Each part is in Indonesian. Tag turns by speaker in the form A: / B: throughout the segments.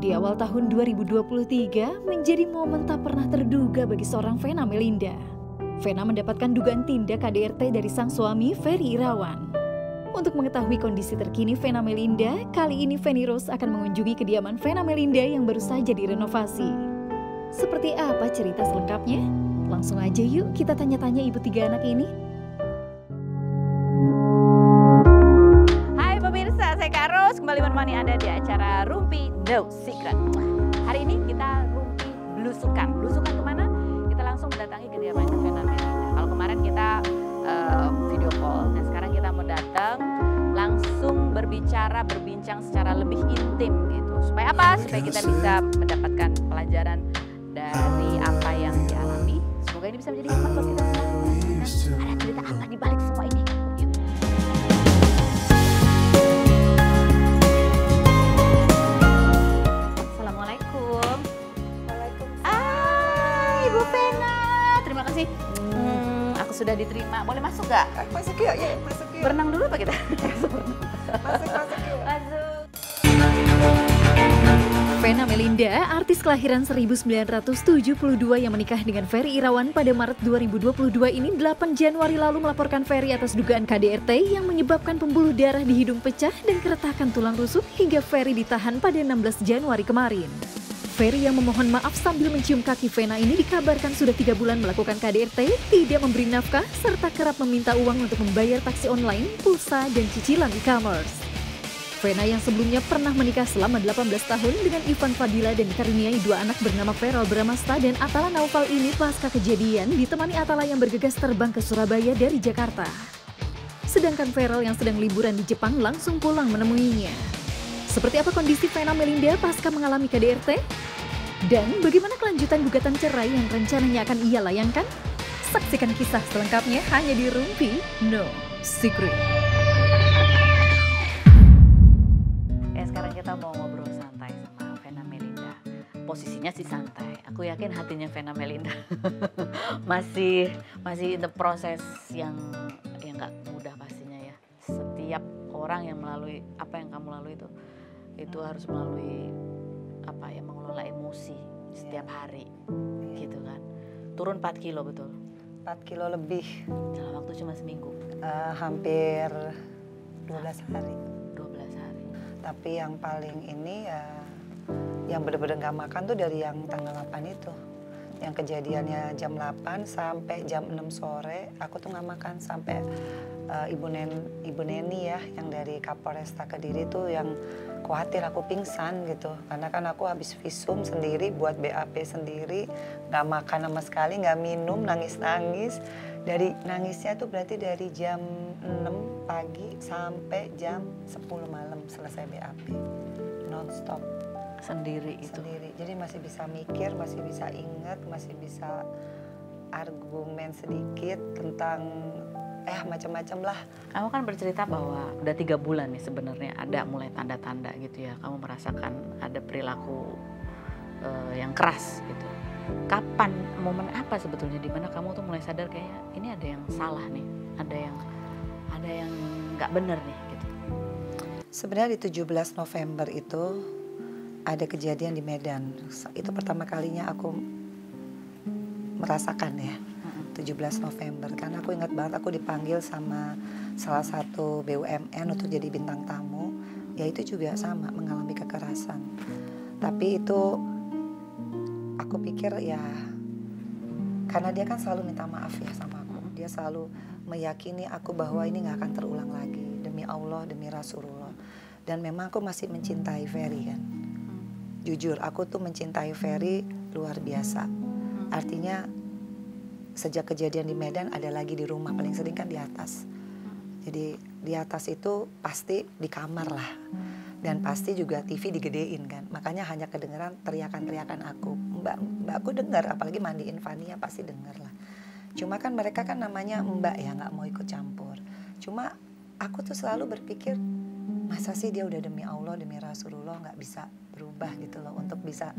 A: Di awal tahun 2023 menjadi momen tak pernah terduga bagi seorang Vena Melinda. Vena mendapatkan dugaan tindak KDRT dari sang suami Ferry Irawan. Untuk mengetahui kondisi terkini Vena Melinda, kali ini Feni Rose akan mengunjungi kediaman Vena Melinda yang baru saja direnovasi. Seperti apa cerita selengkapnya? Langsung aja yuk kita tanya-tanya ibu tiga anak ini.
B: Hai pemirsa, saya Kak Rose kembali menemani Anda di acara Rumpi No Secret. Hari ini kita rumpi belusukan. Belusukan kemana? Kita langsung mendatangi kediaman Vena Melinda. Kalau kemarin kita video call, dan sekarang kita mau datang langsung berbincang secara lebih intim gitu. Supaya apa? Supaya kita bisa mendapatkan pelajaran dari apa yang dialami. Semoga ini bisa menjadi hikmah buat kita semua. Nah, ada cerita apa di balik semua ini? Yuk. Assalamualaikum.
C: Waalaikumsalam.
B: Ibu Vena, terima kasih. Aku sudah diterima. Boleh masuk gak?
C: Masuk yuk, ya, masuk yuk.
B: Berenang dulu apa kita?
C: Masuk yuk.
B: Masuk.
A: Vena Melinda, artis kelahiran 1972 yang menikah dengan Ferry Irawan pada Maret 2022 ini 8 Januari lalu melaporkan Ferry atas dugaan KDRT yang menyebabkan pembuluh darah di hidung pecah dan keretakan tulang rusuk hingga Ferry ditahan pada 16 Januari kemarin. Ferry yang memohon maaf sambil mencium kaki Vena ini dikabarkan sudah 3 bulan melakukan KDRT, tidak memberi nafkah, serta kerap meminta uang untuk membayar taksi online, pulsa, dan cicilan e-commerce. Vena yang sebelumnya pernah menikah selama 18 tahun dengan Ivan Fadila dan dikaruniai 2 anak bernama Feral Bramasta dan Atala Naufal ini pasca kejadian ditemani Atala yang bergegas terbang ke Surabaya dari Jakarta. Sedangkan Feral yang sedang liburan di Jepang langsung pulang menemuinya. Seperti apa kondisi Vena Melinda pasca mengalami KDRT? Dan bagaimana kelanjutan gugatan cerai yang rencananya akan ia layangkan? Saksikan kisah selengkapnya hanya di Rumpi No Secret.
B: Sekarang kita mau ngobrol santai sama Vena Melinda. Posisinya sih santai. Aku yakin hatinya Vena Melinda masih in the proses yang nggak mudah pastinya ya. Setiap orang yang melalui apa yang kamu lalui itu harus melalui apa ya, mengelola emosi setiap hari gitu kan. Turun 4 kilo betul?
C: 4 kilo lebih.
B: Dalam waktu cuma seminggu?
C: Hampir 12 hari.
B: 12 hari.
C: Tapi yang paling ini ya, yang bener-bener gak makan tuh dari yang tanggal 8 itu. Yang kejadiannya jam 8 sampai jam 6 sore, aku tuh gak makan sampai Ibu Neni ya, yang dari Kapolresta Kediri tuh yang khawatir aku pingsan gitu. Karena kan aku habis visum sendiri, buat BAP sendiri, gak makan sama sekali, gak minum, nangis-nangis. Dari nangisnya tuh berarti dari jam 6 pagi sampai jam 10 malam selesai BAP. Non-stop.
B: Sendiri itu?
C: Sendiri. Jadi masih bisa mikir, masih bisa ingat, masih bisa argumen sedikit tentang macam-macam lah.
B: Kamu kan bercerita bahwa udah 3 bulan nih sebenarnya ada mulai tanda-tanda gitu ya. Kamu merasakan ada perilaku yang keras gitu. Kapan, momen apa sebetulnya dimana kamu tuh mulai sadar kayak ini ada yang salah nih, ada yang nggak bener nih gitu?
C: Sebenarnya di 17 November itu ada kejadian di Medan. Itu pertama kalinya aku merasakan ya. 17 November, karena aku ingat banget aku dipanggil sama salah satu BUMN untuk jadi bintang tamu, ya itu juga sama mengalami kekerasan. Tapi itu aku pikir ya, karena dia kan selalu minta maaf ya sama aku, dia selalu meyakini aku bahwa ini gak akan terulang lagi, demi Allah, demi Rasulullah. Dan memang aku masih mencintai Ferry kan, jujur aku tuh mencintai Ferry luar biasa. Artinya sejak kejadian di Medan ada lagi di rumah, paling sering kan di atas. Jadi di atas itu pasti di kamar lah. Dan pasti juga TV digedein kan. Makanya hanya kedengeran teriakan-teriakan aku. Mbak aku dengar, apalagi mandiin Fania pasti denger lah. Cuma kan mereka kan namanya mbak ya, gak mau ikut campur. Cuma aku tuh selalu berpikir, masa sih dia udah demi Allah, demi Rasulullah gak bisa berubah gitu loh. Untuk bisa,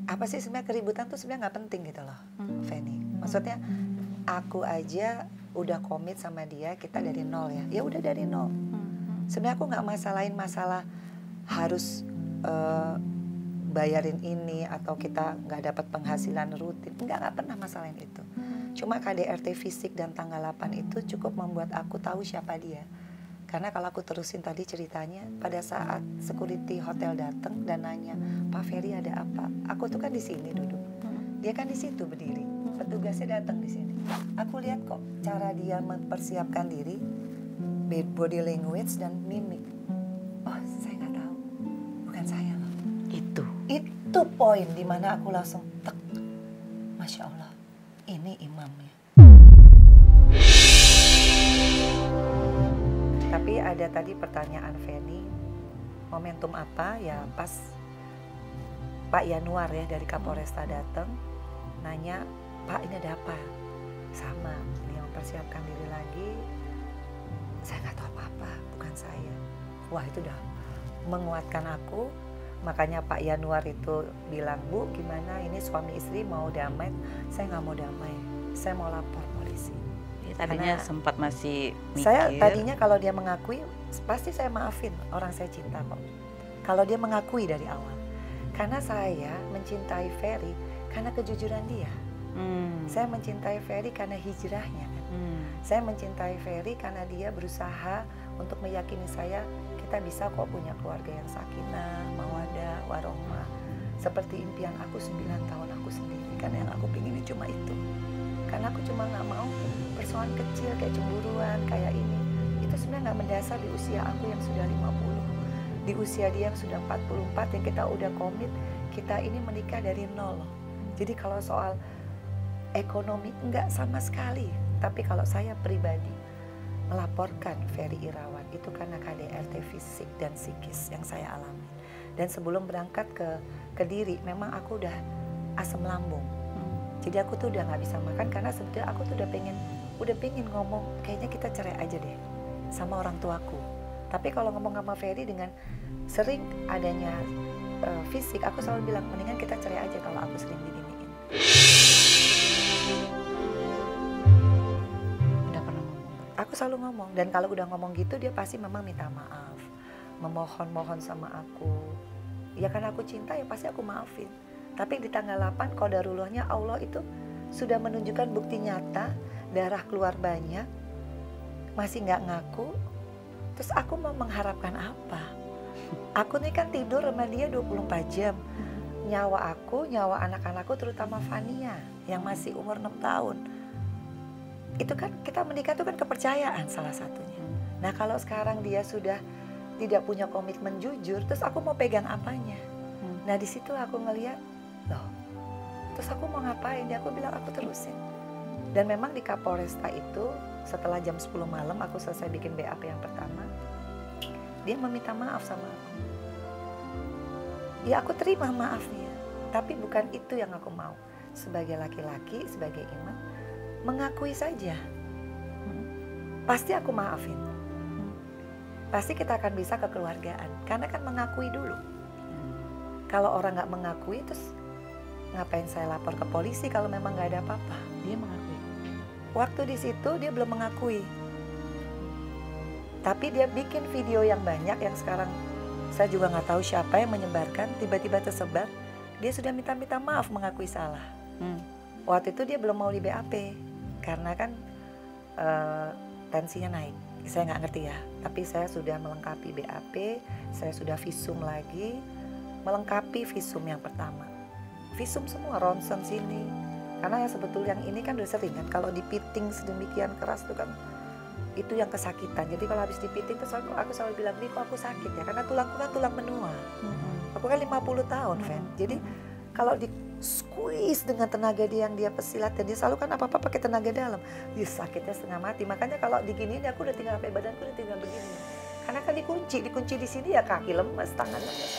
C: apa sih sebenarnya keributan tuh sebenarnya gak penting gitu loh, Feni. Maksudnya aku aja udah komit sama dia, kita dari nol ya. Ya udah dari nol. Sebenarnya aku nggak masalahin masalah harus bayarin ini atau kita nggak dapat penghasilan rutin, nggak pernah masalahin itu. Cuma KDRT fisik dan tanggal 8 itu cukup membuat aku tahu siapa dia. Karena kalau aku terusin tadi ceritanya, pada saat security hotel datang dan nanya, Pak Ferry ada apa? Aku tuh kan di sini duduk, dia kan di situ berdiri. Petugasnya datang di sini. Aku lihat kok cara dia mempersiapkan diri, body language dan mimik. Oh, saya nggak tahu, bukan saya loh. Itu poin dimana aku langsung tek, Masya Allah, ini imamnya. Tapi ada tadi pertanyaan Feni, momentum apa ya, pas Pak Yanuar ya dari Kapolresta datang, nanya, Pak ini ada apa? Sama, ini yang mempersiapkan diri lagi, saya nggak tahu apa-apa, bukan saya. Wah itu udah menguatkan aku. Makanya Pak Yanuar itu bilang, Bu gimana ini suami istri mau damai? Saya nggak mau damai, saya mau lapor polisi.
B: Ya, tadinya sempat masih mikir.
C: Saya tadinya kalau dia mengakui, pasti saya maafin, orang saya cinta kok. Kalau dia mengakui dari awal. Karena saya mencintai Ferry karena kejujuran dia. Saya mencintai Ferry karena hijrahnya kan. Saya mencintai Ferry karena dia berusaha untuk meyakini saya, kita bisa kok punya keluarga yang sakinah, mawadah, warohmah. Seperti impian aku 9 tahun aku sendiri, karena yang aku pingin cuma itu. Karena aku cuma nggak mau persoalan kecil kayak cemburuan, kayak ini. Itu sebenarnya nggak mendasar di usia aku yang sudah 50. Di usia dia yang sudah 44, yang kita udah komit, kita ini menikah dari nol. Jadi kalau soal ekonomi enggak sama sekali. Tapi kalau saya pribadi melaporkan Ferry Irawan itu karena KDRT fisik dan psikis yang saya alami. Dan sebelum berangkat ke Kediri, memang aku udah asam lambung. Jadi aku tuh udah nggak bisa makan karena sebetulnya aku tuh udah pengen ngomong, kayaknya kita cerai aja deh sama orang tuaku. Tapi kalau ngomong sama Ferry dengan sering adanya fisik, aku selalu bilang mendingan kita cerai aja kalau aku sering diginiin. Udah pernah ngomong. Aku selalu ngomong, dan kalau udah ngomong gitu dia pasti memang minta maaf, memohon sama aku. Ya karena aku cinta ya pasti aku maafin. Tapi di tanggal 8 qadarullahnya Allah itu sudah menunjukkan bukti nyata, darah keluar banyak, masih nggak ngaku. Terus aku mau mengharapkan apa? Aku nih kan tidur sama dia 24 jam. Nyawa aku, nyawa anak-anakku terutama Fania yang masih umur 6 tahun. Itu kan kita menikah itu kan kepercayaan salah satunya. Nah kalau sekarang dia sudah tidak punya komitmen jujur, terus aku mau pegang apanya? Nah di situ aku ngeliat, loh, terus aku mau ngapain? Dia aku bilang aku terusin. Dan memang di Kapolresta itu setelah jam 10 malam aku selesai bikin BAP yang pertama, dia meminta maaf sama aku. Ya aku terima maafnya, tapi bukan itu yang aku mau. Sebagai laki-laki, sebagai imam, mengakui saja. Pasti aku maafin. Pasti kita akan bisa kekeluargaan, karena kan mengakui dulu. Kalau orang nggak mengakui, terus ngapain saya lapor ke polisi kalau memang nggak ada apa-apa?
B: Dia mengakui.
C: Waktu di situ dia belum mengakui. Tapi dia bikin video yang banyak yang sekarang saya juga nggak tahu siapa yang menyebarkan, tiba-tiba tersebar. Dia sudah minta maaf mengakui salah. Waktu itu dia belum mau di BAP karena kan tensinya naik. Saya nggak ngerti ya. Tapi saya sudah melengkapi BAP, saya sudah visum lagi, melengkapi visum yang pertama. Visum semua, ronsen sini. Karena yang sebetulnya yang ini kan udah sering kan, kalau dipiting sedemikian keras itu kan, itu yang kesakitan. Jadi kalau habis dipiting terus aku selalu bilang, nih kok aku sakit ya, karena tulangku kan tulang menua. Aku kan 50 tahun, Fen. Jadi kalau di squeeze dengan tenaga dia yang dia pesilat, dan dia selalu kan apa-apa pakai tenaga dalam, dia sakitnya setengah mati. Makanya kalau diginiin aku udah tinggal sampai badanku udah tinggal begini. Karena kan dikunci di sini ya, kaki lemes, tangan lemes.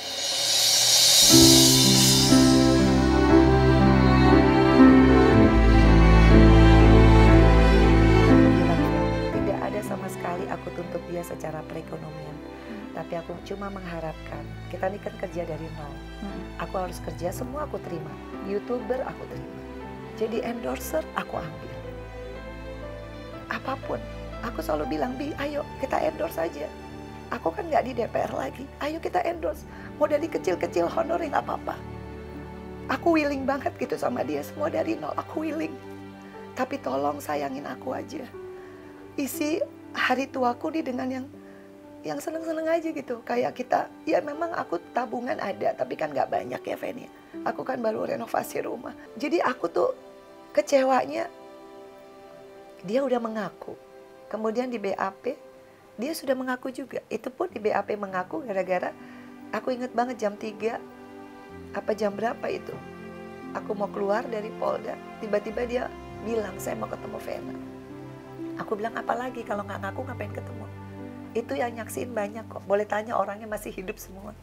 C: Sama sekali aku tuntut dia secara perekonomian, tapi aku cuma mengharapkan, kita ini kan kerja dari nol. Aku harus kerja, semua aku terima. YouTuber aku terima, jadi endorser aku ambil. Apapun, aku selalu bilang, Bi, ayo kita endorse aja. Aku kan nggak di DPR lagi. Ayo kita endorse. Mau dari kecil-kecil honoring nggak apa-apa. Aku willing banget gitu sama dia. Semua dari nol. Aku willing. Tapi tolong sayangin aku aja. Isi hari tuaku nih dengan yang seneng-seneng aja gitu. Kayak kita, ya memang aku tabungan ada. Tapi kan nggak banyak ya Feni. Aku kan baru renovasi rumah. Jadi aku tuh kecewanya. Dia udah mengaku. Kemudian di BAP, dia sudah mengaku juga. Itu pun di BAP mengaku gara-gara aku inget banget jam 3, apa jam berapa itu. Aku mau keluar dari Polda, tiba-tiba dia bilang, saya mau ketemu Vena. Aku bilang, apalagi kalau nggak ngaku ngapain ketemu? Itu yang nyaksiin banyak kok, boleh tanya orangnya masih hidup semua.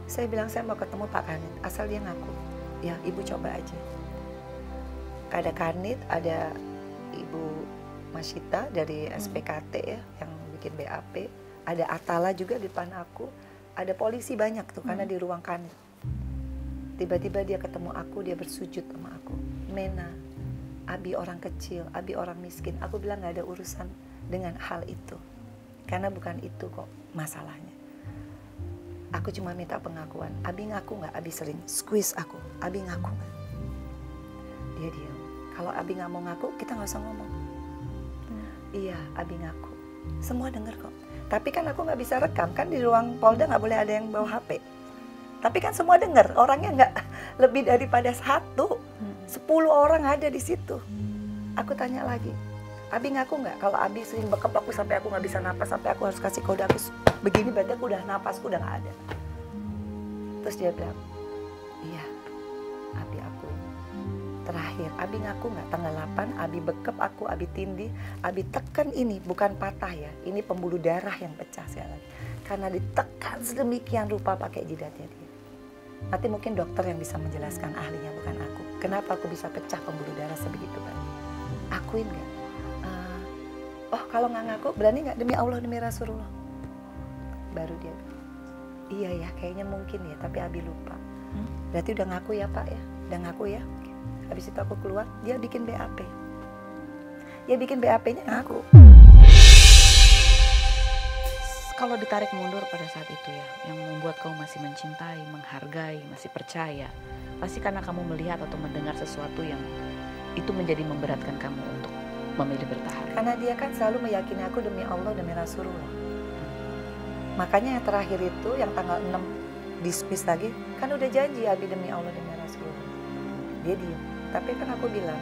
C: Saya bilang, saya mau ketemu Pak Kanit, asal dia ngaku. Ya, Ibu coba aja. Ada Kanit, ada Ibu Masita dari SPKT ya, yang bikin BAP. Ada Atala juga di depan aku. Ada polisi banyak tuh, karena di ruang Kanit. Tiba-tiba dia ketemu aku, dia bersujud sama aku. Mena, Abi orang kecil, Abi orang miskin. Aku bilang gak ada urusan dengan hal itu. Karena bukan itu kok masalahnya. Aku cuma minta pengakuan. Abi ngaku gak? Abi sering squeeze aku. Abi ngaku gak? Dia diam. Kalau Abi gak mau ngaku, kita gak usah ngomong. Iya, Abi ngaku. Semua denger kok. Tapi kan aku gak bisa rekam. Kan di ruang Polda gak boleh ada yang bawa HP. Tapi kan semua denger. Orangnya gak lebih daripada 1. 10 orang ada di situ. Aku tanya lagi, Abi ngaku nggak? Kalau Abi sering bekep aku sampai aku nggak bisa napas, sampai aku harus kasih kode aku begini, berarti aku udah napasku udah nggak ada. Terus dia bilang, iya, Abi aku. Terakhir, Abi ngaku nggak? Tanggal 8, Abi bekep aku, Abi tindih, Abi tekan ini, bukan patah ya, ini pembuluh darah yang pecah sekali lagi. Karena ditekan sedemikian rupa pakai jidatnya dia. Nanti mungkin dokter yang bisa menjelaskan, ahlinya bukan aku. Kenapa aku bisa pecah pembuluh darah sebegitu banyak? Akuin gak? Oh kalau nggak ngaku, berani nggak? Demi Allah, demi Rasulullah. Baru dia bilang, iya ya kayaknya mungkin ya, tapi Abi lupa. Berarti udah ngaku ya Pak ya? Udah ngaku ya? Habis itu aku keluar, dia bikin BAP. Dia bikin BAP-nya ngaku.
B: Kalau ditarik mundur pada saat itu ya, yang membuat kamu masih mencintai, menghargai, masih percaya, pasti karena kamu melihat atau mendengar sesuatu yang itu menjadi memberatkan kamu untuk memilih bertahan.
C: Karena dia kan selalu meyakini aku demi Allah, demi Rasulullah. Makanya yang terakhir itu, yang tanggal 6 dismiss lagi, kan udah janji Abi demi Allah, demi Rasulullah. Dia diem. Tapi kan aku bilang,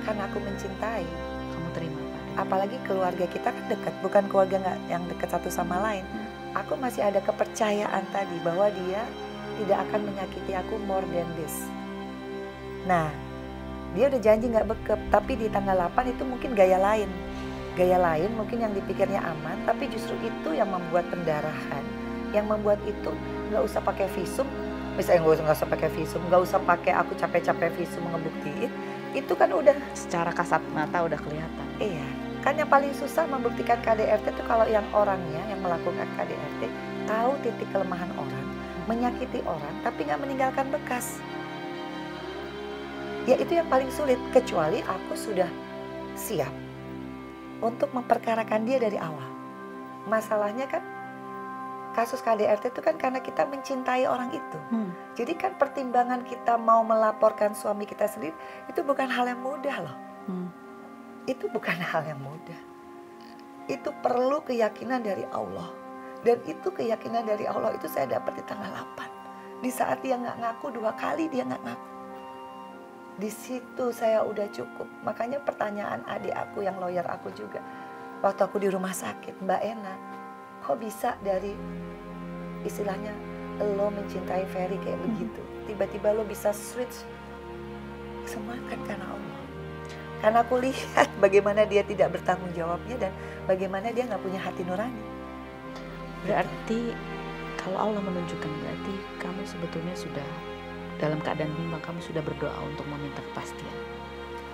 C: karena aku mencintai.
B: Kamu terima Pak?
C: Apalagi keluarga kita kan dekat, bukan keluarga nggak yang dekat satu sama lain. Aku masih ada kepercayaan tadi bahwa dia tidak akan menyakiti aku more than this. Nah, dia udah janji nggak bekep, tapi di tanggal 8 itu mungkin gaya lain. Gaya lain mungkin yang dipikirnya aman, tapi justru itu yang membuat pendarahan. Yang membuat itu nggak usah pakai visum, misalnya nggak usah pakai visum, nggak usah pakai aku capek-capek visum ngebuktiin. Itu kan udah
B: secara kasat mata udah kelihatan.
C: Iya, kan yang paling susah membuktikan KDRT itu kalau yang orangnya yang melakukan KDRT tahu titik kelemahan orang, menyakiti orang, tapi nggak meninggalkan bekas. Ya itu yang paling sulit, kecuali aku sudah siap untuk memperkarakan dia dari awal. Masalahnya kan kasus KDRT itu kan karena kita mencintai orang itu. Jadi kan pertimbangan kita mau melaporkan suami kita sendiri itu bukan hal yang mudah loh. Itu bukan hal yang mudah. Itu perlu keyakinan dari Allah. Dan itu keyakinan dari Allah itu saya dapat di tanggal 8. Di saat dia nggak ngaku 2 kali, dia nggak ngaku. Di situ saya udah cukup. Makanya pertanyaan adik aku yang lawyer aku juga. Waktu aku di rumah sakit, Mbak Ena, kok bisa dari istilahnya lo mencintai Ferry kayak begitu. Tiba-tiba lo bisa switch. Semua kan karena Allah. Karena aku lihat bagaimana dia tidak bertanggung jawabnya dan bagaimana dia nggak punya hati nurani.
B: Berarti kalau Allah menunjukkan, berarti kamu sebetulnya sudah dalam keadaan bimbang, kamu sudah berdoa untuk meminta kepastian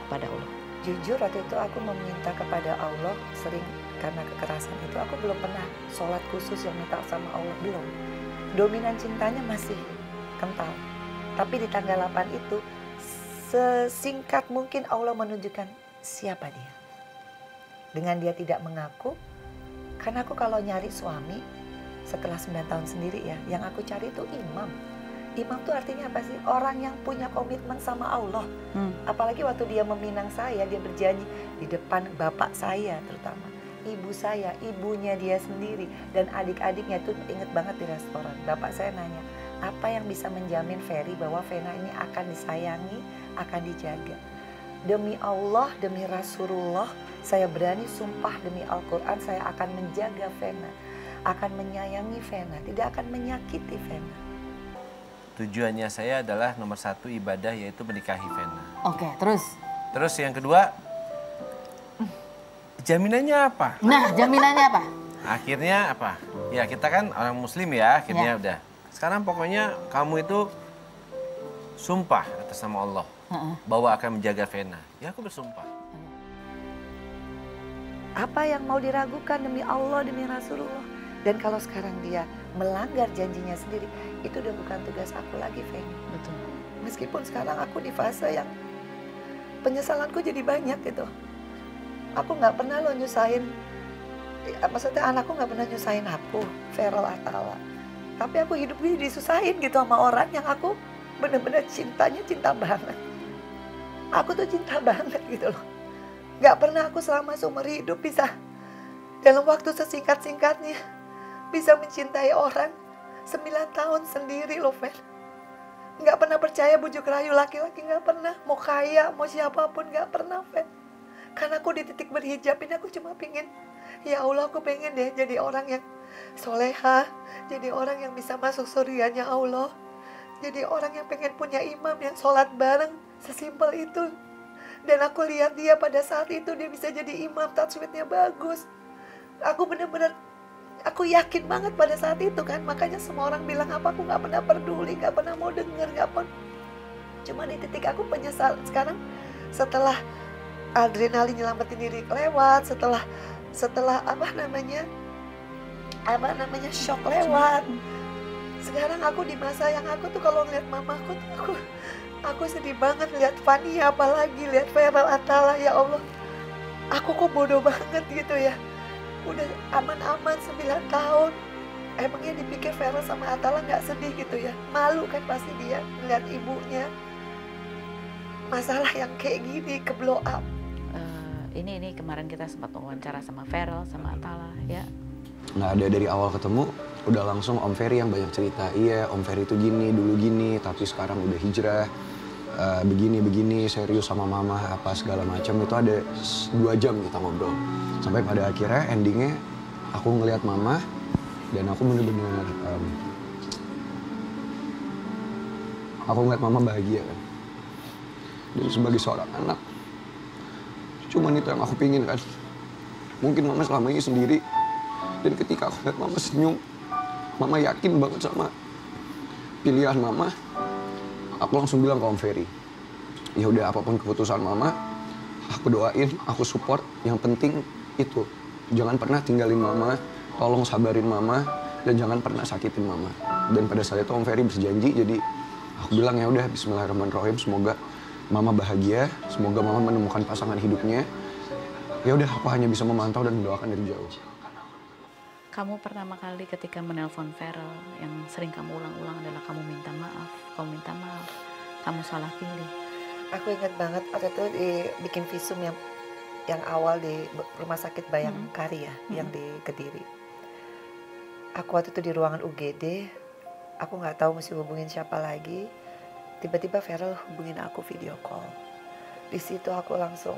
B: kepada Allah.
C: Jujur waktu itu aku meminta kepada Allah sering karena kekerasan itu aku belum pernah sholat khusus yang minta sama Allah, belum. Dominan cintanya masih kental. Tapi di tanggal 8 itu sesingkat mungkin Allah menunjukkan siapa dia. Dengan dia tidak mengaku, Karena aku kalau nyari suami setelah 9 tahun sendiri ya, yang aku cari itu imam. Imam tuh artinya apa sih? Orang yang punya komitmen sama Allah. Apalagi waktu dia meminang saya, dia berjanji di depan bapak saya terutama. Ibu saya, ibunya dia sendiri, dan adik-adiknya itu inget banget di restoran. Bapak saya nanya, apa yang bisa menjamin Ferry bahwa Vena ini akan disayangi, akan dijaga? Demi Allah, demi Rasulullah, saya berani sumpah demi Al-Quran, saya akan menjaga Vena, akan menyayangi Vena, tidak akan menyakiti Vena.
D: Tujuannya saya adalah nomor 1 ibadah, yaitu menikahi Vena.
B: Oke, terus?
D: Terus yang kedua, jaminannya apa?
B: Nah, jaminannya apa?
D: Akhirnya apa? Ya kita kan orang muslim ya, akhirnya udah. Sekarang pokoknya kamu itu sumpah atas nama Allah bahwa akan menjaga Vena. Ya aku bersumpah.
C: Apa yang mau diragukan demi Allah, demi Rasulullah? Dan kalau sekarang dia melanggar janjinya sendiri, itu udah bukan tugas aku lagi, Vena.
B: Betul.
C: Meskipun sekarang aku di fase yang penyesalanku jadi banyak gitu. Aku nggak pernah lo nyusahin, maksudnya anakku nggak pernah nyusahin aku, Feral Atala. Tapi aku hidup gue disusahin gitu sama orang yang aku bener-bener cintanya cinta banget. Aku tuh cinta banget gitu loh. Nggak pernah aku selama seumur hidup bisa dalam waktu sesingkat-singkatnya bisa mencintai orang 9 tahun sendiri loh, Fen. Nggak pernah percaya bujuk rayu laki-laki, nggak pernah. Mau kaya, mau siapapun, nggak pernah, Fen. Karena aku di titik berhijab ini aku cuma pengen, ya Allah aku pengen deh jadi orang yang soleha, jadi orang yang bisa masuk surganya Allah, jadi orang yang pengen punya imam yang sholat bareng, sesimpel itu. Dan aku lihat dia pada saat itu dia bisa jadi imam, tajwidnya bagus. Aku bener-bener, aku yakin banget pada saat itu kan. Makanya semua orang bilang apa, aku gak pernah peduli, gak pernah mau denger, gak pernah. Cuma di titik aku penyesal sekarang setelah adrenalin nyelamatin diri lewat, setelah apa namanya shock lewat. Sekarang aku di masa yang aku tuh kalau ngeliat mamaku tuh aku sedih banget lihat Fania, apalagi lihat Feral Atala. Ya Allah, aku kok bodoh banget gitu ya. Udah aman-aman 9 tahun. Emangnya dipikir Feral sama Atala nggak sedih gitu ya? Malu kan pasti dia ngeliat ibunya. Masalah yang kayak gini ke blow up.
B: Ini kemarin kita sempat wawancara sama Feral sama Atala ya.
E: Nggak ada dari awal ketemu, udah langsung Om Ferry yang banyak cerita. Iya, Om Ferry itu gini, dulu gini, tapi sekarang udah hijrah. Begini, serius sama mama, apa segala macam. Itu ada 2 jam kita ngobrol. Sampai pada akhirnya endingnya aku ngelihat mama dan aku bener-bener aku ngeliat mama bahagia kan. Dan sebagai seorang anak, cuman itu yang aku pingin kan. Mungkin mama selama ini sendiri. Dan ketika aku lihat mama senyum, mama yakin banget sama pilihan mama. Aku langsung bilang ke Om Ferry, ya udah apapun keputusan mama, aku doain, aku support. Yang penting itu, jangan pernah tinggalin mama, tolong sabarin mama, dan jangan pernah sakitin mama. Dan pada saat itu Om Ferry berjanji, jadi aku bilang ya udah Bismillahirrahmanirrahim, semoga mama bahagia, semoga mama menemukan pasangan hidupnya. Ya udah, aku hanya bisa memantau dan mendoakan dari jauh.
B: Kamu pertama kali ketika menelpon Feral, yang sering kamu ulang-ulang adalah kamu minta maaf, kamu salah pilih.
C: Aku ingat banget waktu itu bikin visum yang awal di rumah sakit Bayangkari ya, yang di Kediri. Aku waktu itu di ruangan UGD, aku nggak tahu mesti hubungin siapa lagi. Tiba-tiba Feral hubungin aku video call. Di situ aku langsung,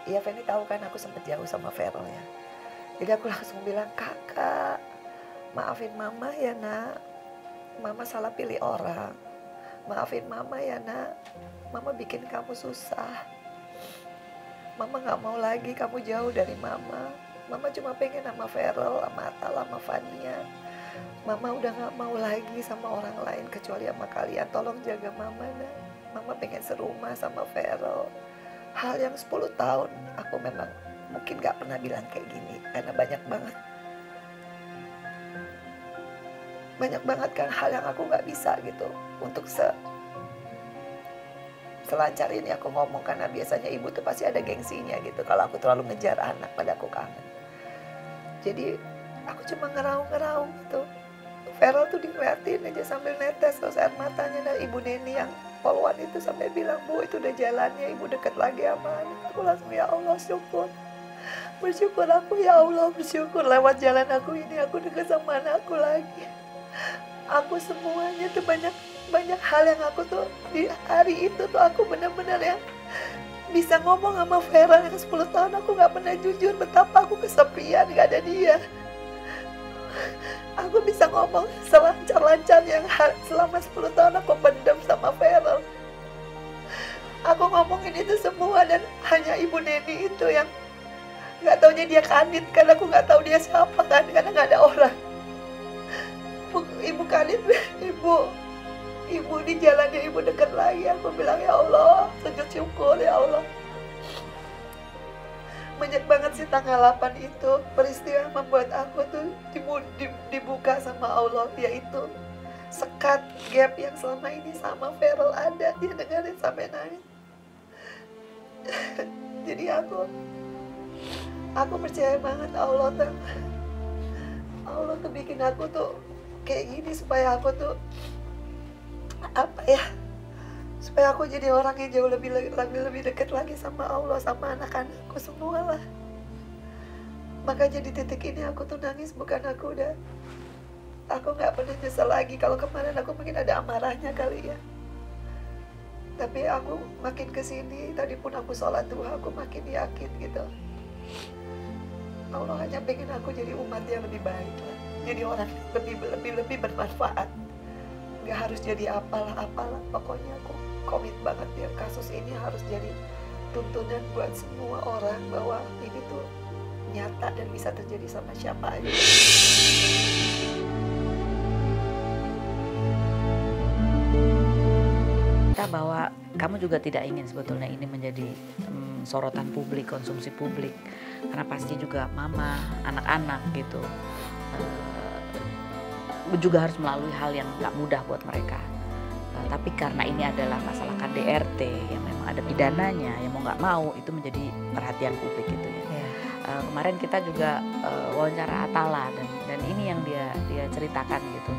C: ya Feni tahu kan aku sempet jauh sama Feral ya. Jadi aku langsung bilang, kakak, maafin mama ya nak, mama salah pilih orang. Maafin mama ya nak, mama bikin kamu susah. Mama gak mau lagi kamu jauh dari mama. Mama cuma pengen sama Feral, sama Atala, sama Fania. Mama udah gak mau lagi sama orang lain kecuali sama kalian. Tolong jaga mama nak. Mama pengen serumah sama Feral. Hal yang 10 tahun aku memang mungkin gak pernah bilang kayak gini. Karena banyak banget kan hal yang aku gak bisa gitu. Untuk selancar ini aku ngomong. Karena biasanya ibu tuh pasti ada gengsinya gitu. Kalau aku terlalu ngejar anak pada aku kangen. Jadi aku cuma ngeraung-ngeraung gitu. Feral tuh diliatin aja sambil netes terus air matanya. Dan Ibu Neni yang poluan itu sampai bilang, Bu itu udah jalannya, Ibu deket lagi sama anak. Aku langsung ya Allah syukur. Bersyukur aku ya Allah, bersyukur lewat jalan aku ini aku deket sama anakku lagi. Aku semuanya tuh banyak hal yang aku tuh di hari itu tuh aku benar-benar yang bisa ngomong sama Feral yang 10 tahun aku gak pernah jujur betapa aku kesepian gak ada dia. Aku bisa ngomong selancar-lancar yang selama 10 tahun aku pendam sama Feral. Aku ngomongin itu semua dan hanya Ibu Neni itu yang gak taunya dia Kanit karena aku gak tahu dia siapa kan karena gak ada orang. Ibu Kanit, Ibu di jalannya Ibu dekat lagi. Aku bilang ya Allah, sujud syukur ya Allah. Banyak banget sih tanggal 8 itu peristiwa yang membuat aku tuh dibuka sama Allah, yaitu sekat gap yang selama ini sama Feral ada. Dia dengerin sampai nangis. Jadi aku percaya banget Allah tuh bikin aku tuh kayak gini supaya aku tuh supaya aku jadi orang yang jauh lebih dekat lagi sama Allah, sama anak-anakku semua lah. Makanya di titik ini aku tuh nangis bukan aku nggak pernah nyesel lagi. Kalau kemarin aku mungkin ada amarahnya kali ya, tapi aku makin kesini tadi pun aku sholat duha aku makin yakin gitu. Allah hanya pengen aku jadi umat yang lebih baik lah, jadi orang yang lebih bermanfaat. Gak harus jadi apalah, pokoknya aku komit banget ya, kasus ini harus jadi tuntunan buat semua orang bahwa ini tuh nyata dan bisa terjadi sama siapa aja.
B: Kita bahwa kamu juga tidak ingin sebetulnya ini menjadi sorotan publik, konsumsi publik, karena pasti juga mama, anak-anak gitu juga harus melalui hal yang gak mudah buat mereka. Tapi karena ini adalah masalah KDRT yang memang ada pidananya, yang mau gak mau itu menjadi perhatian publik gitu ya. Kemarin kita juga wawancara Atala dan ini yang dia ceritakan gitu.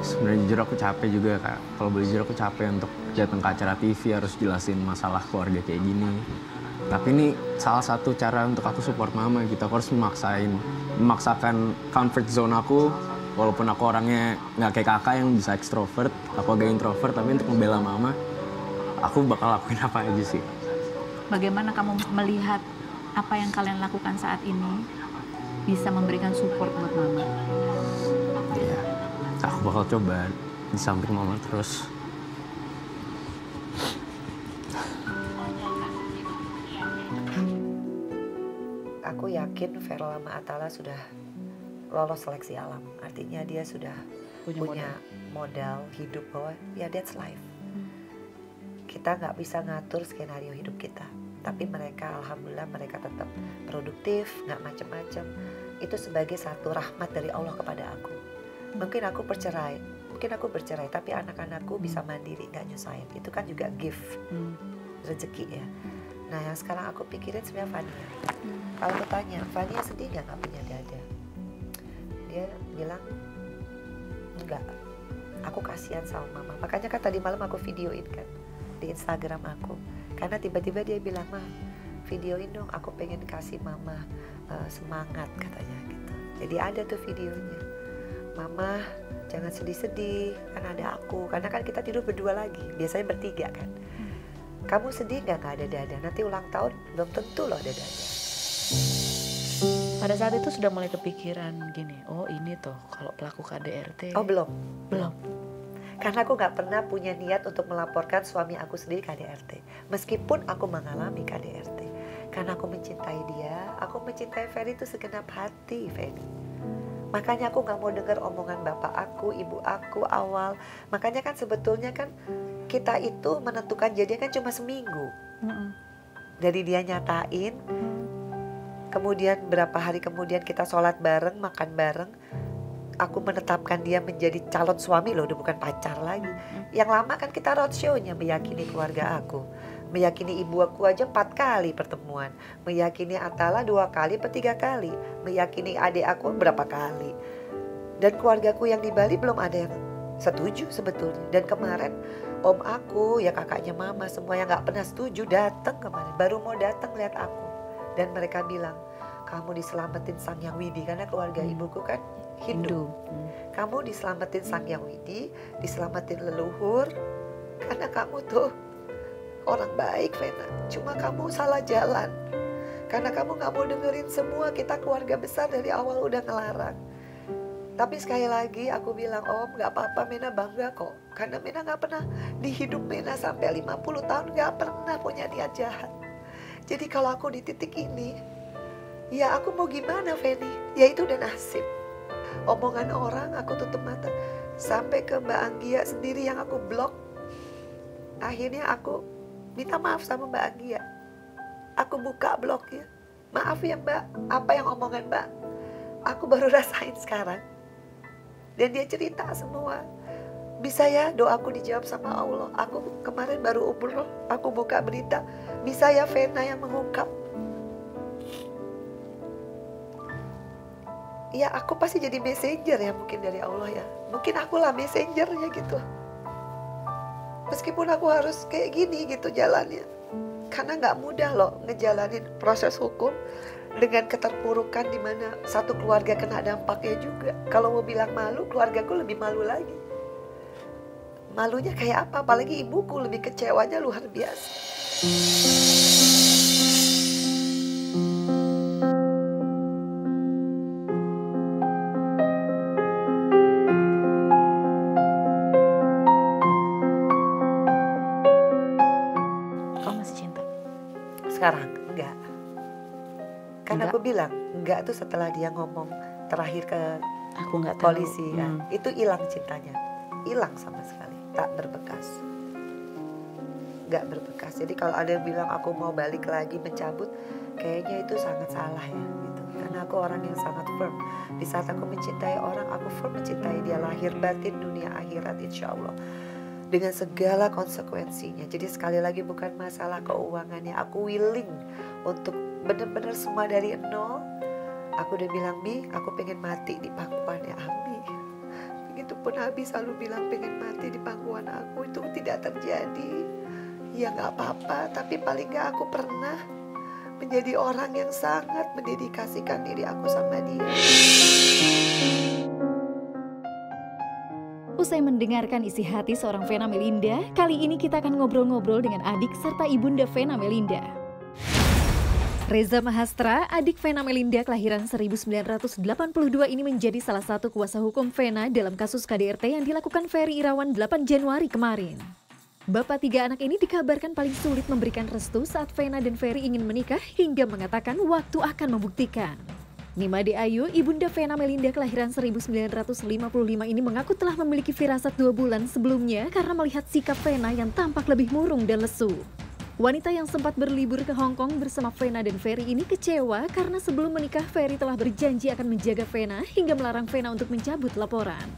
F: Sebenarnya jujur aku capek juga Kak. Kalau boleh jujur aku capek untuk datang ke acara TV harus jelasin masalah keluarga kayak gini. Tapi ini salah satu cara untuk aku support mama gitu. Aku harus memaksakan comfort zone aku. Walaupun aku orangnya nggak kayak kakak yang bisa ekstrovert, aku agak introvert. Tapi untuk membela mama, aku bakal lakuin apa aja sih.
G: Bagaimana kamu melihat apa yang kalian lakukan saat ini bisa memberikan support buat mama?
F: Iya, aku bakal coba di samping mama terus.
C: Aku yakin Feral sama Atala sudah lolos seleksi alam. Artinya dia sudah punya modal hidup bahwa ya that's life. Kita nggak bisa ngatur skenario hidup kita. Tapi mereka, alhamdulillah mereka tetap produktif, nggak macem-macem. Itu sebagai satu rahmat dari Allah kepada aku. Mungkin aku bercerai, tapi anak-anakku bisa mandiri, nggak nyusahin. Itu kan juga gift, rezeki ya. Nah yang sekarang aku pikirin sebenarnya Fania. Kalau aku tanya, Fania sedih nggak punya dada? Dia bilang, enggak. Aku kasihan sama mama. Makanya kan tadi malam aku videoin kan di Instagram aku. Karena tiba-tiba dia bilang, Ma, videoin dong, aku pengen kasih mama semangat katanya gitu. Jadi ada tuh videonya. Mama jangan sedih-sedih, kan ada aku. Karena kan kita tidur berdua lagi, biasanya bertiga kan. Kamu sedih nggak ada dada? Nanti ulang tahun belum tentu loh ada dada.
B: Pada saat itu sudah mulai kepikiran gini, oh ini tuh kalau pelaku KDRT.
C: Oh belum. Karena aku nggak pernah punya niat untuk melaporkan suami aku sendiri KDRT. Meskipun aku mengalami KDRT. Karena aku mencintai dia, aku mencintai Ferry itu segenap hati Ferry. Makanya aku nggak mau dengar omongan bapak aku, ibu aku awal. Makanya kan sebetulnya kan kita itu menentukan jadinya kan cuma seminggu. Dari dia nyatain, kemudian berapa hari kemudian kita sholat bareng, makan bareng. Aku menetapkan dia menjadi calon suami loh, udah bukan pacar lagi. Yang lama kan kita roadshow-nya meyakini keluarga aku. Meyakini ibu aku aja 4 kali pertemuan. Meyakini Atala 2 kali atau 3 kali. Meyakini adik aku berapa kali. Dan keluargaku yang di Bali belum ada yang setuju sebetulnya. Dan kemarin om aku, ya kakaknya mama, semua yang gak pernah setuju datang kemarin. Baru mau datang lihat aku. Dan mereka bilang, kamu diselamatin Sang Hyang Widi. Karena keluarga ibuku kan Hindu. Kamu diselamatin Sang Hyang Widi, diselamatin leluhur. Karena kamu tuh orang baik, Vena. Cuma kamu salah jalan. Karena kamu gak mau dengerin semua. Kita keluarga besar dari awal udah ngelarang. Tapi sekali lagi aku bilang, Om gak apa-apa, Mena bangga kok. Karena Mena gak pernah di hidup Mena sampai 50 tahun gak pernah punya niat jahat. Jadi kalau aku di titik ini, ya aku mau gimana, Feni? Ya itu udah nasib. Omongan orang aku tutup mata. Sampai ke Mbak Anggia sendiri yang aku blok. Akhirnya aku minta maaf sama Mbak Anggia. Aku buka blognya. Maaf ya Mbak, apa yang omongan Mbak? Aku baru rasain sekarang. Dan dia cerita semua. Bisa ya doaku dijawab sama Allah. Aku kemarin baru umroh, aku buka berita. Bisa ya Vena yang mengungkap. Ya aku pasti jadi messenger ya mungkin dari Allah ya. Mungkin akulah messengernya gitu. Meskipun aku harus kayak gini gitu jalannya. Karena gak mudah loh ngejalanin proses hukum dengan keterpurukan di mana satu keluarga kena dampaknya juga. Kalau mau bilang malu, keluargaku lebih malu lagi. Malunya kayak apa? Apalagi ibuku lebih kecewanya luar biasa.
B: Kamu masih cinta?
C: Sekarang enggak. Kan aku bilang enggak tuh setelah dia ngomong terakhir ke
B: Aku nggak tahu.
C: polisi kan. Itu hilang cintanya. Hilang sama sekali. Tak berbekas. Enggak berbekas. Jadi kalau ada yang bilang aku mau balik lagi mencabut, kayaknya itu sangat salah ya gitu. Karena aku orang yang sangat firm. Di saat aku mencintai orang, aku firm mencintai dia lahir batin dunia akhirat insya Allah. Dengan segala konsekuensinya. Jadi sekali lagi bukan masalah keuangannya. Aku willing untuk benar-benar semua dari nol. Aku udah bilang, Mi, aku pengen mati di pangkuannya Abi. Begitupun Abi selalu bilang pengen mati di pangkuan aku. Itu tidak terjadi. Ya gak apa-apa, tapi paling gak aku pernah menjadi orang yang sangat mendedikasikan diri aku sama dia.
A: Usai mendengarkan isi hati seorang Vena Melinda, kali ini kita akan ngobrol-ngobrol dengan adik serta ibunda Vena Melinda. Reza Mahastra, adik Vena Melinda kelahiran 1982 ini menjadi salah satu kuasa hukum Vena dalam kasus KDRT yang dilakukan Ferry Irawan 8 Januari kemarin. Bapak 3 anak ini dikabarkan paling sulit memberikan restu saat Vena dan Ferry ingin menikah hingga mengatakan waktu akan membuktikan. Nimade Ayu, ibunda Vena Melinda kelahiran 1955 ini mengaku telah memiliki firasat 2 bulan sebelumnya karena melihat sikap Vena yang tampak lebih murung dan lesu. Wanita yang sempat berlibur ke Hong Kong bersama Vena dan Ferry ini kecewa karena sebelum menikah Ferry telah berjanji akan menjaga Vena hingga melarang Vena untuk mencabut laporan.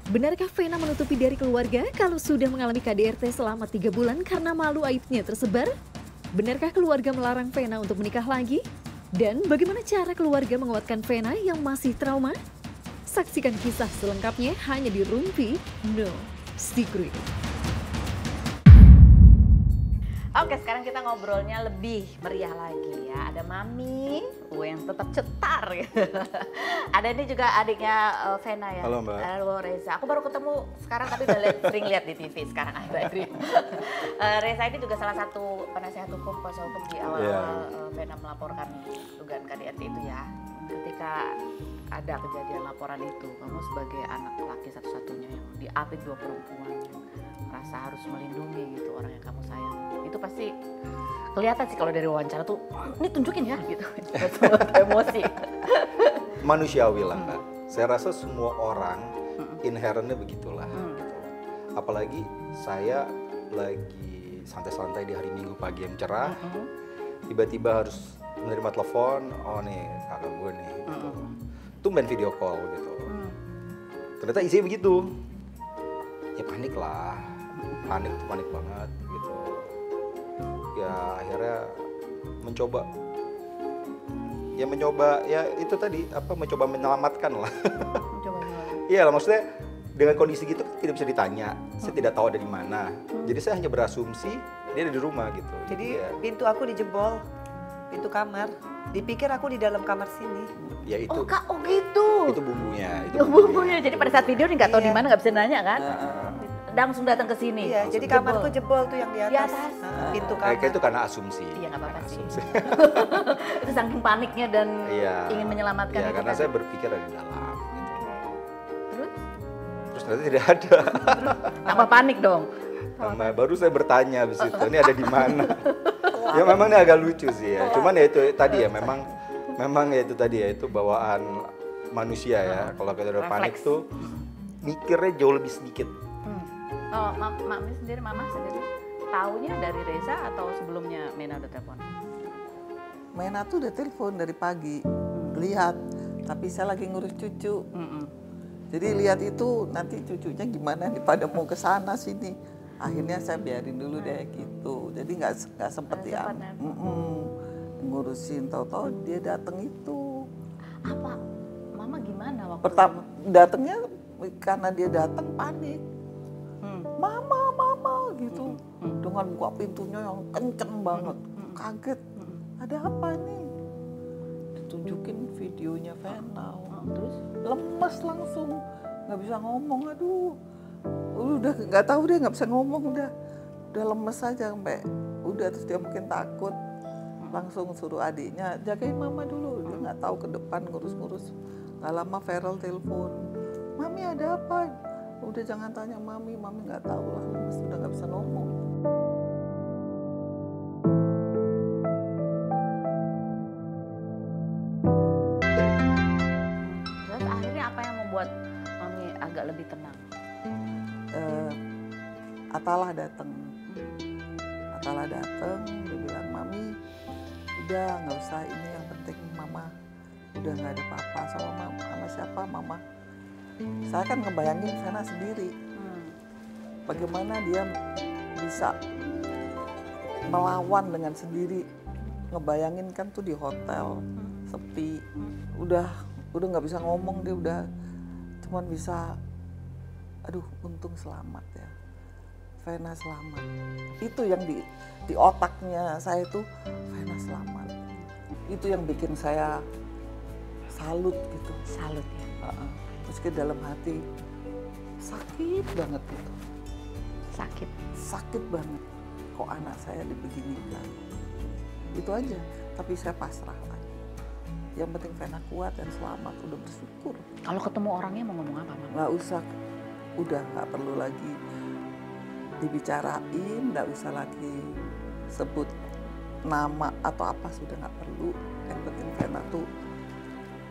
A: Benarkah Vena menutupi dari keluarga kalau sudah mengalami KDRT selama 3 bulan karena malu aibnya tersebar? Benarkah keluarga melarang Vena untuk menikah lagi? Dan bagaimana cara keluarga menguatkan Vena yang masih trauma? Saksikan kisah selengkapnya hanya di Rumpi No Secret.
B: Oke, sekarang kita ngobrolnya lebih meriah lagi ya. Ada Mami, yang tetap cetar gitu. Ada ini juga adiknya Vena ya.
E: Halo Mbak.
B: Halo Reza. Aku baru ketemu sekarang tapi udah sering lihat di TV sekarang akhir-akhir. Reza ini juga salah satu penasehat hukum, kuasa hukum di awal Vena melaporkan dugaan KDRT itu ya. Ketika ada kejadian laporan itu, kamu sebagai anak laki satu-satunya yang diapit 2 perempuan, merasa harus melindungi gitu orang yang kamu sayang. Itu pasti kelihatan sih kalau dari wawancara tuh, ini tunjukin ya gitu. Emosi.
H: Manusiawi lah Kak. Saya rasa semua orang inherentnya begitulah. Gitu. Apalagi saya lagi santai-santai di hari Minggu pagi yang cerah, tiba-tiba harus menerima telepon, oh nih kakak gue nih, gitu. Tumben video call gitu. Ternyata isinya begitu. Ya panik lah, panik banget gitu. ya akhirnya mencoba ya itu tadi mencoba menyelamatkan lah. Iya lah, maksudnya dengan kondisi gitu tidak bisa ditanya, saya tidak tahu ada di mana. Jadi saya hanya berasumsi dia ada di rumah gitu.
C: Jadi
H: ya.
C: pintu aku dijebol, pintu kamar. Dipikir aku di dalam kamar sini.
H: Ya itu.
B: Oh Kak, oh gitu.
H: Itu bumbunya.
B: Bumbunya. Jadi pada saat video nih nggak tahu
C: Iya.
B: di mana, nggak bisa nanya kan? Langsung datang ke sini.
C: Iya, jadi kamarku jebol tuh yang di atas.
B: Di atas.
C: Pintu kamar.
H: Kayak itu karena asumsi.
B: Iya nggak apa-apa sih. Itu saking paniknya dan ingin menyelamatkan
H: Iya,
B: itu
H: karena
B: tadi.
H: saya berpikir ada di dalam. Gitu.
B: Terus?
H: Terus ternyata tidak ada.
B: Tambah panik dong.
H: Baru saya bertanya habis itu, ini ada di mana? Ya memang ini agak lucu sih ya. Cuman ya itu tadi ya memang ya itu tadi ya itu bawaan manusia ya. Kalau kita udah panik
B: Refleks.
H: tuh mikirnya jauh lebih sedikit.
B: Oh, Mami sendiri, Mama sendiri taunya dari Reza atau sebelumnya Mena udah telepon?
I: Mena tuh udah telepon dari pagi, lihat. Tapi saya lagi ngurus cucu. Jadi lihat itu nanti cucunya gimana nih pada mau ke sana sini. Akhirnya saya biarin dulu deh gitu. Jadi nggak sempet ya. Ngurusin, tahu-tahu dia datang itu.
B: Apa? Mama gimana waktu
I: Pertama datangnya karena dia datang panik. Mama gitu. Dengan buka pintunya yang kenceng banget. Kaget. Ada apa nih? Ditunjukin videonya Vena.
B: Terus?
I: Lemes langsung. Nggak bisa ngomong, aduh. Udah nggak tahu dia nggak bisa ngomong udah lemes aja sampai udah terus dia mungkin takut. Langsung suruh adiknya jagain mama dulu. Dia nggak tahu ke depan ngurus-ngurus. Nggak lama Feral telepon. Mami ada apa? Udah jangan tanya mami nggak tahu lah, lemes udah nggak bisa ngomong.
B: Terus akhirnya apa yang membuat Mami agak lebih tenang?
I: Atalah datang, dia bilang mami udah nggak usah ini, yang penting mama udah nggak ada apa-apa sama mama, sama siapa mama. Saya kan ngebayangin Vena sendiri, bagaimana dia bisa melawan dengan sendiri. Ngebayangin kan tuh di hotel sepi, udah nggak bisa ngomong, dia udah cuman bisa, aduh untung selamat ya, Vena selamat. Itu yang di otaknya saya tuh, Vena selamat. Itu yang bikin saya salut gitu.
B: Salut ya.
I: Meski dalam hati sakit banget gitu. Sakit banget. Kok anak saya dibeginikan. Itu aja. Tapi saya pasrah lagi. Yang penting Vena kuat dan selamat. Udah bersyukur.
B: Kalau ketemu orangnya mau ngomong apa, Mama?
I: Nggak usah. Udah nggak perlu lagi dibicarain. Nggak usah lagi sebut nama atau apa. Sudah nggak perlu. Yang penting Vena tuh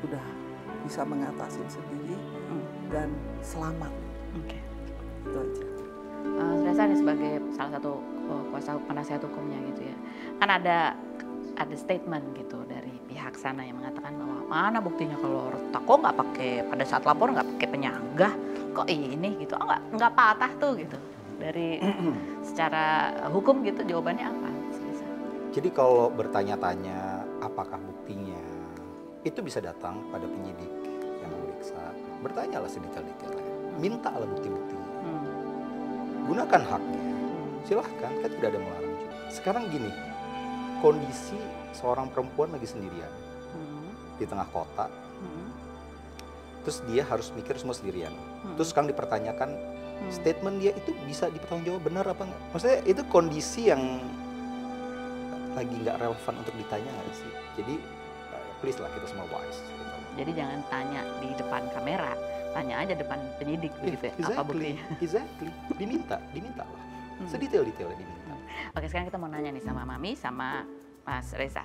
I: udah bisa mengatasi sendiri dan selamat.
B: Oke.
I: Itu aja.
B: Reza nih sebagai salah satu kuasa penasihat hukumnya gitu ya. Kan ada statement gitu dari pihak sana yang mengatakan bahwa mana buktinya kalau retak kok nggak pakai pada saat lapor nggak pakai penyangga, kok ini gitu. Oh nggak patah tuh gitu. Dari secara hukum gitu jawabannya apa? Reza?
H: Jadi kalau bertanya-tanya apakah buktinya, itu bisa datang pada penyidik yang memeriksa. Bertanyalah sedetail-detailnya. Mintalah bukti-buktinya. Gunakan haknya. Silahkan, kan tidak ada melarang juga. Sekarang gini, kondisi seorang perempuan lagi sendirian di tengah kota. Terus dia harus mikir semua sendirian. Terus sekarang dipertanyakan, statement dia itu bisa dipertanggungjawab benar apa enggak? Maksudnya itu kondisi yang lagi nggak relevan untuk ditanya nggak sih? Jadi please lah, kita semua wise. Gitu.
B: Jadi jangan tanya di depan kamera, tanya aja depan penyidik begitu ya, apa buktinya.
H: Exactly. Diminta lah. Sedetail-detailnya diminta.
B: Oke, sekarang kita mau nanya nih sama Mami sama Mas Reza.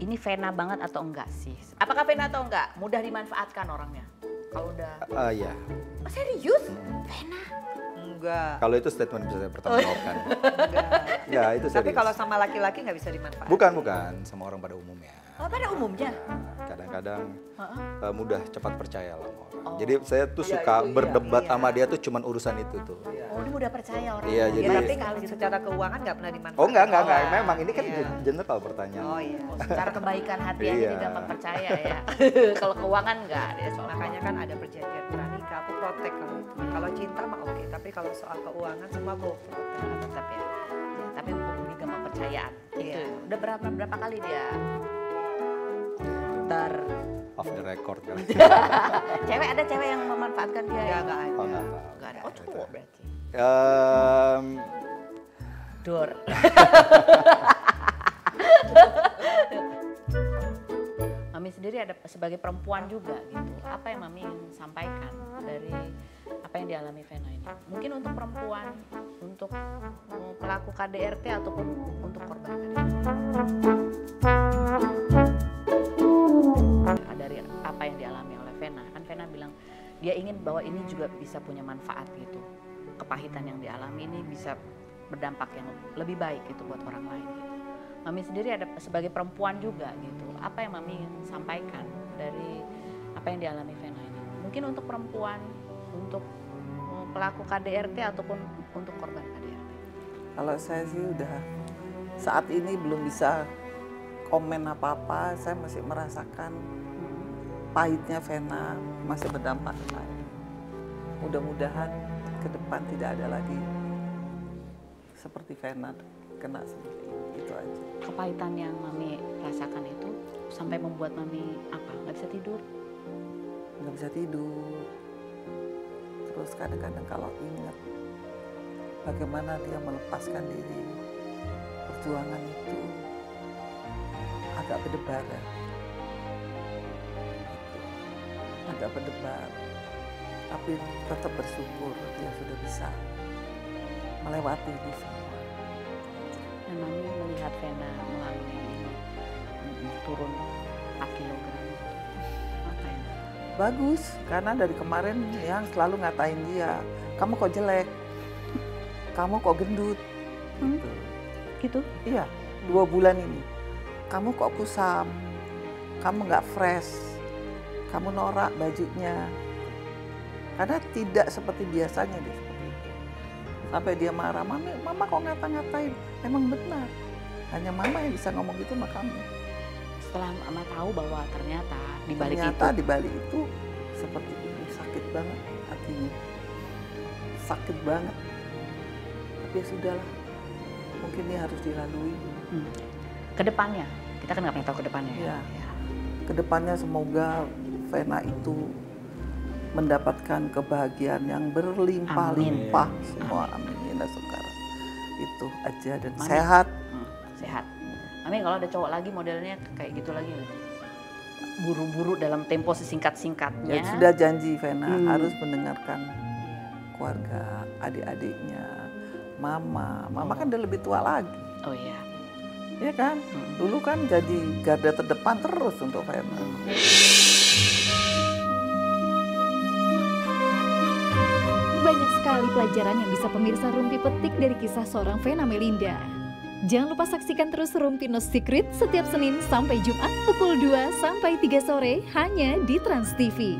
B: Ini Vena banget atau enggak sih? Apakah Vena atau enggak? Mudah dimanfaatkan orangnya? Kalau udah...
H: Iya.
B: Oh, serius? Vena?
C: Enggak.
H: Kalau itu statement bisa saya pertanggungjawabkan. Ya itu
C: Tapi
H: serius.
C: kalau sama laki-laki nggak bisa dimanfaatkan.
H: Bukan, sama orang pada umumnya.
B: Oh, pada umumnya.
H: Kadang-kadang mudah cepat percaya lah sama orang. Jadi saya tuh suka berdebat sama dia tuh cuman urusan itu tuh.
B: Oh, ini mudah percaya orang.
H: Iya,
C: Ya,
H: jadi
C: tapi kalau secara keuangan nggak pernah dimanfaatkan.
H: Oh enggak. Memang ini kan general pertanyaan.
C: Oh iya.
B: Secara kebaikan hati aja
H: Iya.
B: dia gampang percaya ya. Kalau keuangan enggak.
C: Ya, makanya kan ada perjanjian pranikah, aku protek kalau itu. Kalau cinta mah oke, tapi kalau soal keuangan semua aku protek.
B: Tetap ya. Ya, tapi lebih gampang percayaan. Itu.
C: Iya.
B: Udah berapa kali dia
H: Off the record kan.
B: ada cewek yang memanfaatkan dia?
C: Nggak ada.
H: Oh, enggak tahu.
B: Enggak ada. Oh, cowok berarti. Dor. Mami sendiri ada sebagai perempuan juga gitu. Apa yang Mami ingin sampaikan dari apa yang dialami Vena ini? Mungkin untuk perempuan, untuk pelaku KDRT ataupun untuk korban KDRT. Dari apa yang dialami oleh Vena, kan Vena bilang dia ingin bahwa ini juga bisa punya manfaat gitu. Kepahitan yang dialami ini bisa berdampak yang lebih baik gitu buat orang lain gitu. Mami sendiri ada sebagai perempuan juga gitu. Apa yang Mami ingin sampaikan dari apa yang dialami Vena ini? Mungkin untuk perempuan, untuk pelaku KDRT ataupun untuk korban KDRT.
I: Kalau saya sih udah saat ini belum bisa komen apa-apa, saya masih merasakan pahitnya Vena masih berdampak ke saya. Mudah-mudahan ke depan tidak ada lagi seperti Vena kena seperti ini, itu aja.
B: Kepahitan yang Mami rasakan itu sampai membuat Mami apa? Nggak bisa tidur?
I: Nggak bisa tidur. Terus kadang-kadang kalau ingat bagaimana dia melepaskan diri, perjuangan itu agak berdebar ya. Agak berdebar, tapi tetap bersyukur dia sudah bisa melewati itu semua.
B: Dan Mami melihat Vena melalui ini turun 4 kilogram. Apa ya?
I: Bagus, karena dari kemarin yang selalu ngatain dia, kamu kok jelek, kamu kok gendut.
B: Gitu?
I: Iya, 2 bulan ini. Kamu kok kusam, kamu nggak fresh, kamu norak bajunya. Karena tidak seperti biasanya dia seperti itu. Sampai dia marah, mama kok ngata-ngatain. Emang benar, hanya mama yang bisa ngomong gitu sama kamu.
B: Setelah Mama tahu bahwa ternyata di balik
I: itu seperti ini, sakit banget hatinya. Sakit banget. Tapi ya sudahlah, mungkin ini harus dilalui.
B: Kedepannya, kita kan nggak pernah tahu kedepannya ya.
I: Kedepannya semoga Vena itu mendapatkan kebahagiaan yang berlimpah-limpah semua. Amin ya sekarang. Itu aja dan
B: Mami,
I: sehat.
B: Sehat. Mami kalau ada cowok lagi modelnya kayak gitu lagi buru-buru dalam tempo sesingkat-singkatnya.
I: Ya, sudah janji Vena harus mendengarkan keluarga, adik-adiknya, mama. Mama kan udah lebih tua lagi.
B: Oh iya.
I: Iya kan? Dulu kan jadi garda terdepan terus untuk Vena.
A: Banyak sekali pelajaran yang bisa pemirsa Rumpi petik dari kisah seorang Vena Melinda. Jangan lupa saksikan terus Rumpi No Secret setiap Senin sampai Jumat pukul 2 sampai 3 sore hanya di Trans TV.